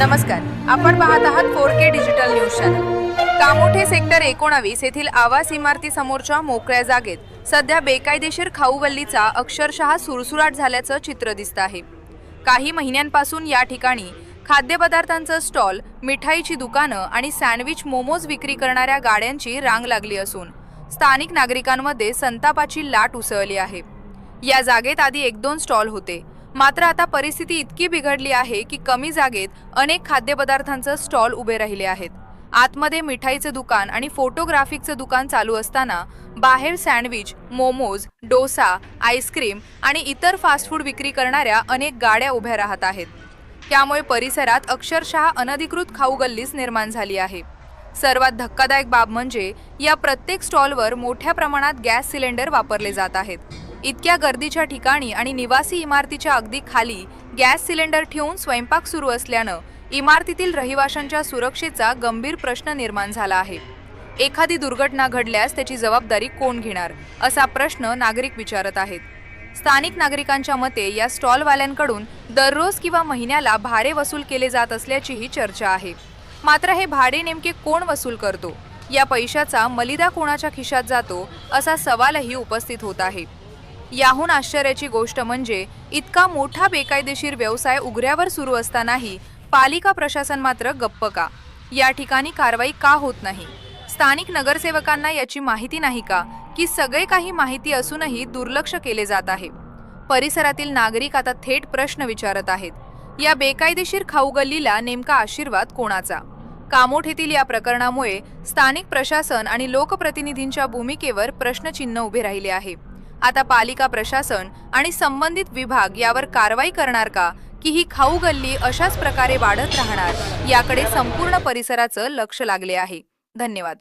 नमस्कार, आपण पाहत आहात 4K digital news channel. Kamothe sector 19 येथील आवास इमारती समोरच्या मोकळ्या जागेत सध्या बेकायदेशीर खाऊ गल्लीचा अक्षरशः सुरसुराट झाल्याचं चित्र दिसत आहे। काही महिन्यांपासून या ठिकाणी खाद्यपदार्थांचं स्टॉल, मिठाईची दुकानं आणि सँडविच मोमोज विक्री करणाऱ्या गाड्यांची रांग लागली असून स्थानिक नागरिकांमध्ये संतापाची लाट उसळली आहे। या जागेत आधी 1-2 स्टॉल होते, मात्र आता परिस्थिती इतकी बिघडली आहे की कमी जागेत अनेक खाद्यपदार्थांचे स्टॉल उभे राहिले आहेत। आतमध्ये मिठाईचे दुकान आणि फोटोग्राफिकचे दुकान चालू असताना बाहेर सँडविच, मोमोज, डोसा, आईस्क्रीम आणि इतर फास्ट फूड विक्री करणाऱ्या अनेक गाड्या उभ्या राहत आहेत। त्यामुळे परिसरात अक्षरशः अनधिकृत खाऊ गल्लीच निर्माण झाली आहे। सर्वात धक्कादायक बाब म्हणजे या प्रत्येक स्टॉलवर मोठ्या प्रमाणात गॅस सिलेंडर वापरले जात आहेत। इतक्या गर्दीच्या ठिकाणी आणि निवासी इमारतीच्या अगदी खाली गॅस सिलेंडर ठेवून स्वयंपाक सुरू असल्यानं इमारतीतील रहिवाशांच्या सुरक्षेचा गंभीर प्रश्न निर्माण झाला आहे। एखादी दुर्घटना घडल्यास त्याची जबाबदारी कोण घेणार, असा प्रश्न नागरिक विचारत आहेत। स्थानिक नागरिकांच्या मते या स्टॉलवाल्यांकडून दररोज किंवा महिन्याला भाडे वसूल केले जात असल्याचीही चर्चा आहे। मात्र हे भाडे नेमके कोण वसूल करतो, या पैशाचा मलिदा कोणाच्या खिशात जातो, असा सवालही उपस्थित होत आहे। याहून आश्चर्याची गोष्ट म्हणजे इतका मोठा बेकायदेशीर व्यवसाय उघड्यावर सुरू असतानाही पालिका प्रशासन मात्र गप्प का? या ठिकाणी कारवाई का होत नाही? स्थानिक नगरसेवकांना याची माहिती नाही का, की सगळे काही माहिती असूनही दुर्लक्ष केले जात आहे? परिसरातील नागरिक आता थेट प्रश्न विचारत आहेत। या बेकायदेशीर खाऊ गल्लीला नेमका आशीर्वाद कोणाचा? कामोठेतील या प्रकरणामुळे स्थानिक प्रशासन आणि लोकप्रतिनिधींच्या भूमिकेवर प्रश्नचिन्ह उभे राहिले आहे। आता पालिका प्रशासन आणि संबंधित विभाग यावर कारवाई करणार का, की ही खाऊ गल्ली अशाच प्रकारे वाढत राहणार, याकडे संपूर्ण परिसराचं लक्ष लागले आहे। धन्यवाद।